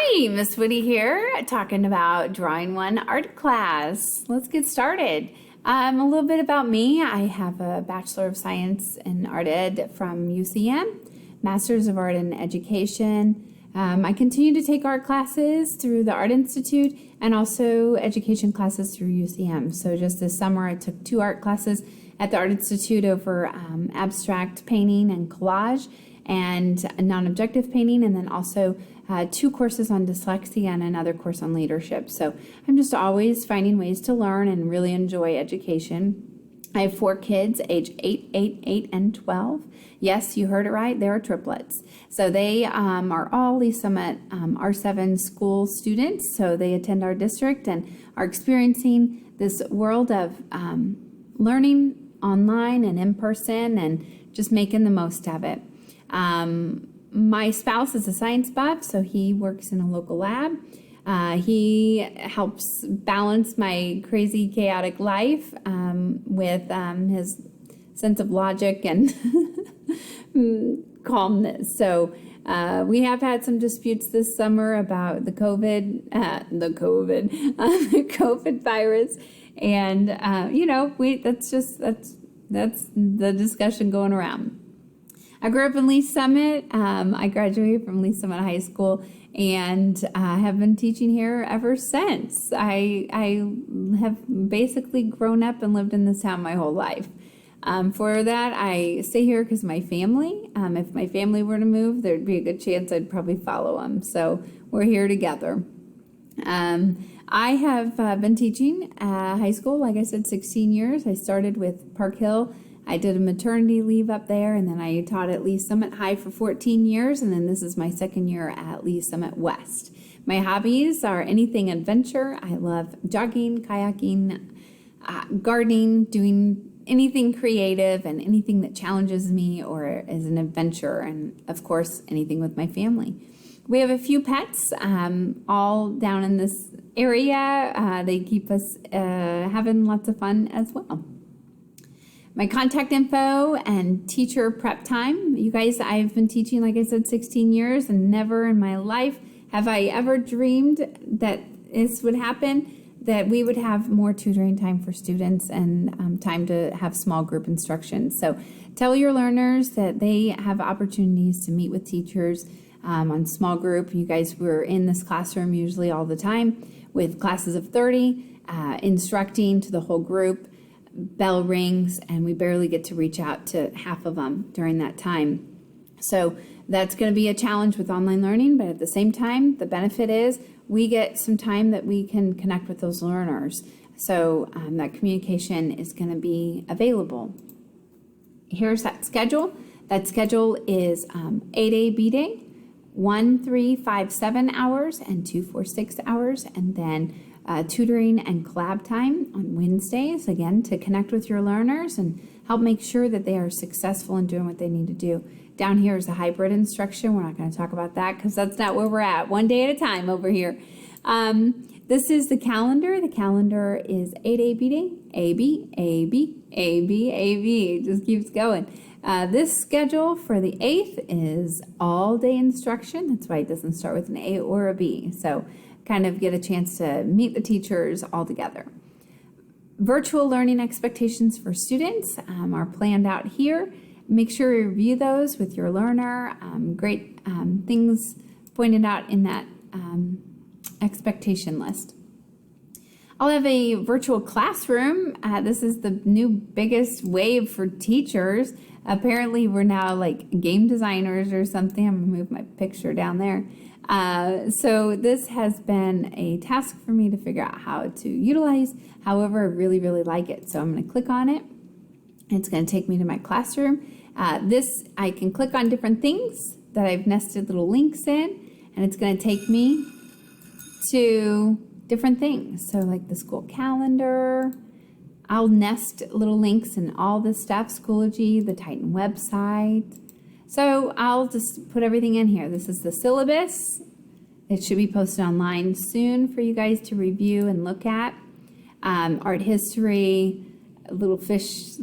Hi, Miss Woody here, talking about Drawing One art class. Let's get started. A little bit about me. I have a Bachelor of Science in Art Ed from UCM, Masters of Art in Education. I continue to take art classes through the Art Institute and also education classes through UCM. So just this summer, I took 2 art classes at the Art Institute over abstract painting and collage and non-objective painting, and then also 2 courses on dyslexia and another course on leadership. So I'm just always finding ways to learn and really enjoy education. I have 4 kids, age 8, 8, 8, and 12. Yes, you heard it right. They are triplets. So they are all Lee Summit R7 school students. So they attend our district and are experiencing this world of learning online and in person and just making the most of it. My spouse is a science buff, so he works in a local lab. He helps balance my crazy, chaotic life with his sense of logic and calmness. So we have had some disputes this summer about the COVID virus, and that's the discussion going around. I grew up in Lee Summit. I graduated from Lee Summit High School and have been teaching here ever since. I have basically grown up and lived in this town my whole life. For that, I stay here because my family. If my family were to move, there'd be a good chance I'd probably follow them. So we're here together. I have been teaching high school, like I said, 16 years. I started with Park Hill. I did a maternity leave up there, and then I taught at Lee Summit High for 14 years, and then this is my 2nd year at Lee Summit West. My hobbies are anything adventure. I love jogging, kayaking, gardening, doing anything creative and anything that challenges me or is an adventure, and of course, anything with my family. We have a few pets, all down in this area. They keep us having lots of fun as well. My contact info and teacher prep time. You guys, I've been teaching, like I said, 16 years, and never in my life have I ever dreamed that this would happen, that we would have more tutoring time for students and time to have small group instruction. So tell your learners that they have opportunities to meet with teachers on small group. You guys were in this classroom usually all the time with classes of 30, instructing to the whole group. Bell rings and we barely get to reach out to half of them during that time. So that's going to be a challenge with online learning, but at the same time, the benefit is we get some time that we can connect with those learners. So that communication is going to be available. Here's that schedule. That schedule is 8A B day, 1, 3, 5, 7 hours and 2, 4, 6 hours, and then tutoring and collab time on Wednesdays, again, to connect with your learners and help make sure that they are successful in doing what they need to do. Down here is a hybrid instruction. We're not going to talk about that because that's not where we're at. One day at a time over here. This is the calendar. The calendar is 8A B day, AB, AB, AB, AB. It just keeps going. This schedule for the 8th is all day instruction. That's why it doesn't start with an A or a B. So kind of get a chance to meet the teachers all together. Virtual learning expectations for students are planned out here. Make sure you review those with your learner. Great things pointed out in that expectation list. I'll have a virtual classroom. This is the new biggest wave for teachers. Apparently we're now like game designers or something. I'm gonna move my picture down there. So this has been a task for me to figure out how to utilize. However, I really, really like it. So I'm going to click on it. It's going to take me to my classroom. I can click on different things that I've nested little links in, and it's going to take me to different things. So like the school calendar, I'll nest little links in all this stuff, Schoology, the Titan website. So I'll just put everything in here. This is the syllabus. It should be posted online soon for you guys to review and look at. Art history, little fish,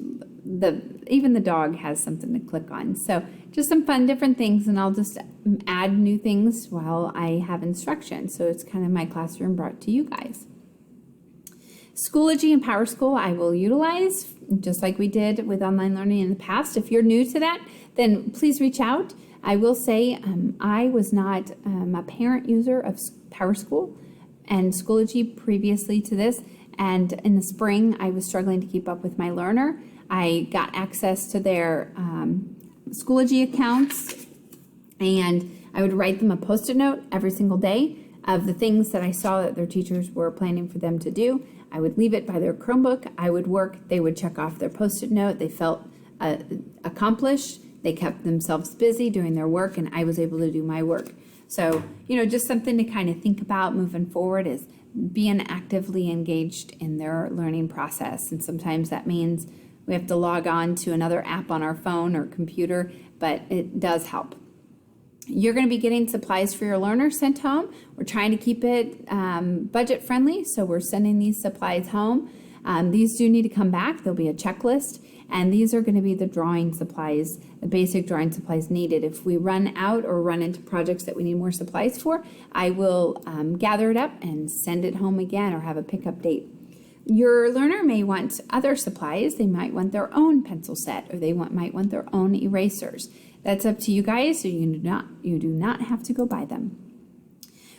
even the dog has something to click on. So just some fun different things, and I'll just add new things while I have instruction. So it's kind of my classroom brought to you guys. Schoology and PowerSchool I will utilize just like we did with online learning in the past. If you're new to that, then please reach out. I will say I was not a parent user of PowerSchool and Schoology previously to this, and in the spring I was struggling to keep up with my learner. I got access to their Schoology accounts, and I would write them a Post-it note every single day of the things that I saw that their teachers were planning for them to do. I would leave it by their Chromebook. I would work. They would check off their Post-it note. They felt accomplished. They kept themselves busy doing their work, and I was able to do my work. So, just something to kind of think about moving forward is being actively engaged in their learning process. And sometimes that means we have to log on to another app on our phone or computer, but it does help. You're going to be getting supplies for your learner sent home. We're trying to keep it budget friendly, so we're sending these supplies home. These do need to come back. There'll be a checklist, and these are going to be the drawing supplies, the basic drawing supplies needed. If we run out or run into projects that we need more supplies for, I will gather it up and send it home again or have a pickup date. Your learner may want other supplies. They might want their own pencil set, or they might want their own erasers. That's up to you guys, so you do not have to go buy them.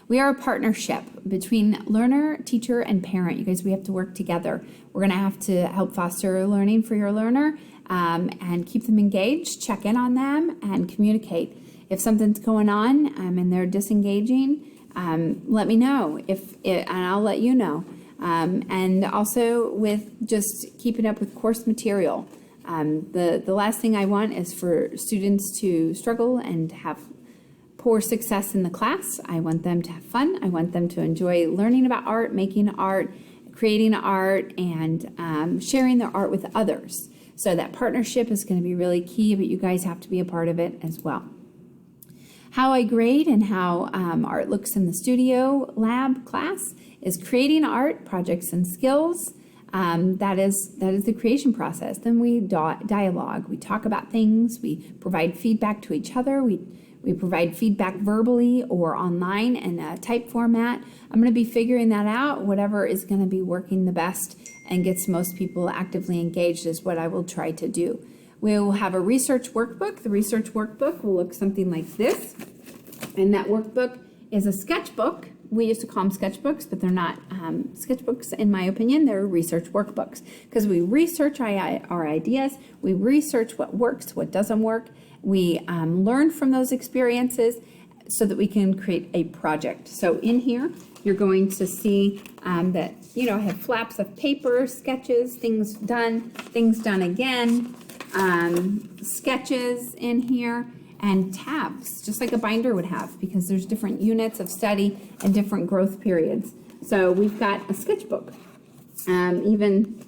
We are a partnership between learner, teacher, and parent. You guys, we have to work together. We're going to have to help foster learning for your learner and keep them engaged, check in on them, and communicate. If something's going on and they're disengaging, let me know, and I'll let you know. And also with just keeping up with course material. The last thing I want is for students to struggle and have poor success in the class. I want them to have fun. I want them to enjoy learning about art, making art, creating art, and sharing their art with others. So that partnership is going to be really key, but you guys have to be a part of it as well. How I grade and how art looks in the studio lab class is creating art, projects, and skills. That is the creation process. Then we dialogue. We talk about things. We provide feedback to each other. We provide feedback verbally or online in a type format. I'm going to be figuring that out. Whatever is going to be working the best and gets most people actively engaged is what I will try to do. We will have a research workbook. The research workbook will look something like this. And that workbook is a sketchbook. We used to call them sketchbooks, but they're not sketchbooks in my opinion. They're research workbooks because we research our ideas. We research what works, what doesn't work. We learn from those experiences so that we can create a project. So in here, you're going to see that, I have flaps of paper, sketches, things done again, sketches in here, and tabs, just like a binder would have, because there's different units of study and different growth periods. So we've got a sketchbook. Even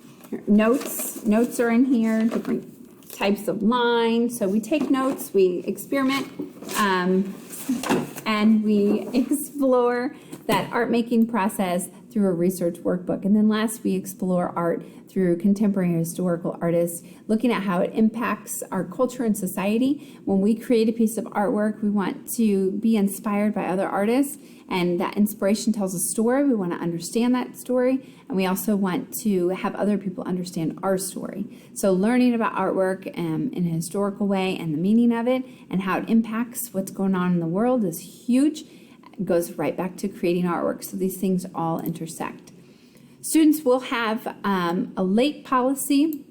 notes are in here, different types of lines. So we take notes, we experiment, and we explore that art making process through a research workbook. And then last, we explore art through contemporary historical artists, looking at how it impacts our culture and society. When we create a piece of artwork, we want to be inspired by other artists, and that inspiration tells a story. We want to understand that story, and we also want to have other people understand our story. So learning about artwork in a historical way and the meaning of it and how it impacts what's going on in the world is huge. It goes right back to creating artwork. So these things all intersect. Students will have a late policy.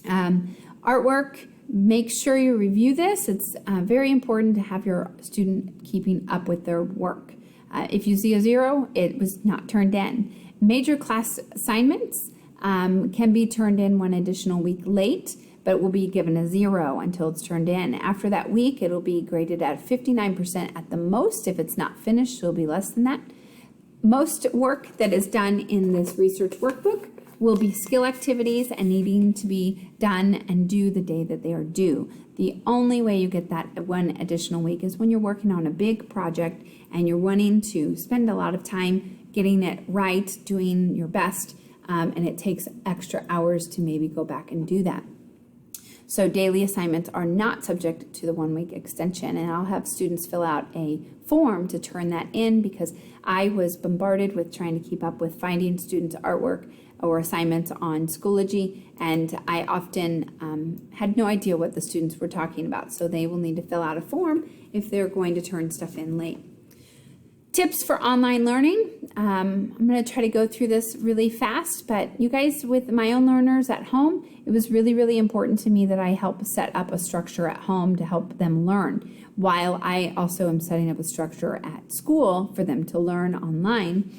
Artwork, make sure you review this. It's very important to have your student keeping up with their work. If you see a 0, it was not turned in. Major class assignments can be turned in one additional week late, but it will be given a 0 until it's turned in. After that week, it'll be graded at 59% at the most. If it's not finished, it'll be less than that. Most work that is done in this research workbook will be skill activities and needing to be done and due the day that they are due. The only way you get that one additional week is when you're working on a big project and you're wanting to spend a lot of time getting it right, doing your best, and it takes extra hours to maybe go back and do that. So daily assignments are not subject to the 1 week extension, and I'll have students fill out a form to turn that in because I was bombarded with trying to keep up with finding students' artwork or assignments on Schoology, and I often had no idea what the students were talking about. So they will need to fill out a form if they're going to turn stuff in late. Tips for online learning. I'm going to try to go through this really fast, but you guys, with my own learners at home, it was really, really important to me that I help set up a structure at home to help them learn, while I also am setting up a structure at school for them to learn online.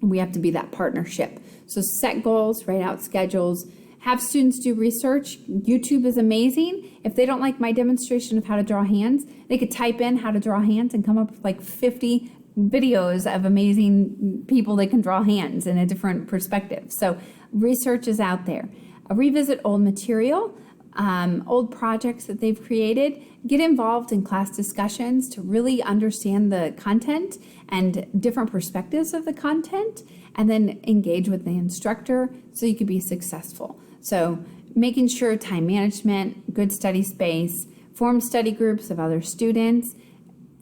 We have to be that partnership. So set goals, write out schedules, have students do research. YouTube is amazing. If they don't like my demonstration of how to draw hands, they could type in how to draw hands and come up with like 50 videos of amazing people that can draw hands in a different perspective. So research is out there. Revisit old material, old projects that they've created. Get involved in class discussions to really understand the content and different perspectives of the content, and then engage with the instructor so you could be successful. So making sure time management, good study space, form study groups of other students,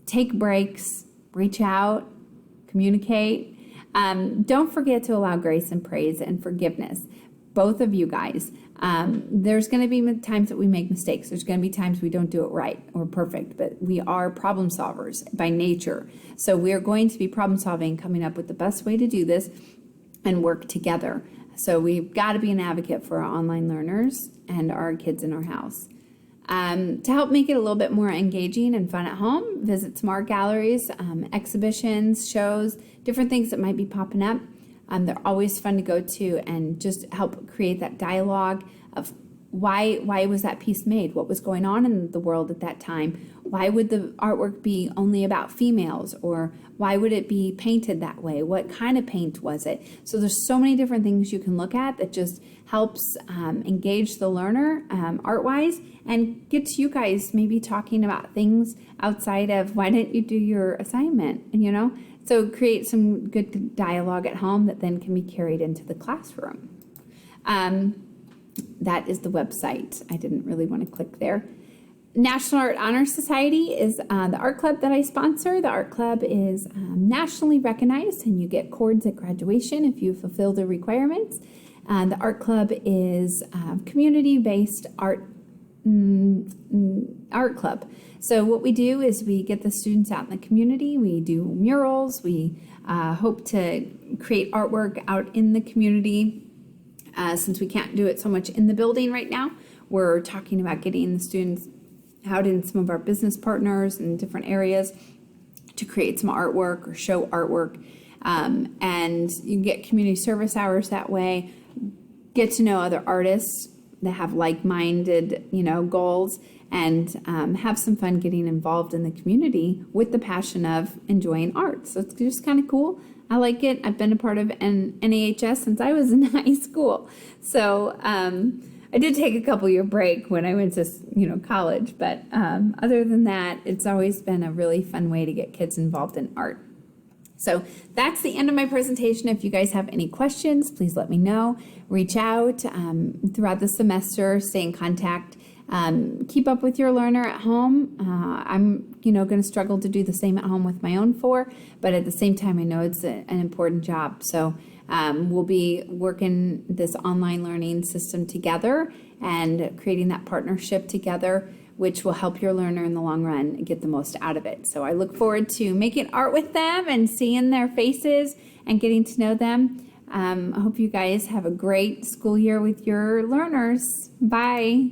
take breaks, reach out, communicate. Don't forget to allow grace and praise and forgiveness. Both of you guys. There's going to be times that we make mistakes. There's going to be times we don't do it right or perfect, but we are problem solvers by nature. So we are going to be problem solving, coming up with the best way to do this and work together. So we've got to be an advocate for our online learners and our kids in our house. To help make it a little bit more engaging and fun at home, visit some art galleries, exhibitions, shows, different things that might be popping up. They're always fun to go to and just help create that dialogue of why was that piece made? What was going on in the world at that time? Why would the artwork be only about females? Or why would it be painted that way? What kind of paint was it? So there's so many different things you can look at that just helps engage the learner art-wise, and gets you guys maybe talking about things outside of why didn't you do your assignment, So create some good dialogue at home that then can be carried into the classroom. That is the website. I didn't really want to click there. National Art Honor Society is the art club that I sponsor. The art club is nationally recognized, and you get cords at graduation if you fulfill the requirements. The art club is community-based art club. So what we do is we get the students out in the community. We do murals. We hope to create artwork out in the community. Since we can't do it so much in the building right now, we're talking about getting the students out in some of our business partners in different areas to create some artwork or show artwork. And you can get community service hours that way, get to know other artists that have like-minded, goals, and have some fun getting involved in the community with the passion of enjoying art. So it's just kind of cool. I like it. I've been a part of NAHS since I was in high school. So I did take a couple-year break when I went to, college. But other than that, it's always been a really fun way to get kids involved in art. So that's the end of my presentation. If you guys have any questions, please let me know. Reach out throughout the semester, stay in contact. Keep up with your learner at home. I'm, going to struggle to do the same at home with my own 4, but at the same time, I know it's an important job. So we'll be working this online learning system together and creating that partnership together, which will help your learner in the long run get the most out of it. So I look forward to making art with them and seeing their faces and getting to know them. I hope you guys have a great school year with your learners. Bye.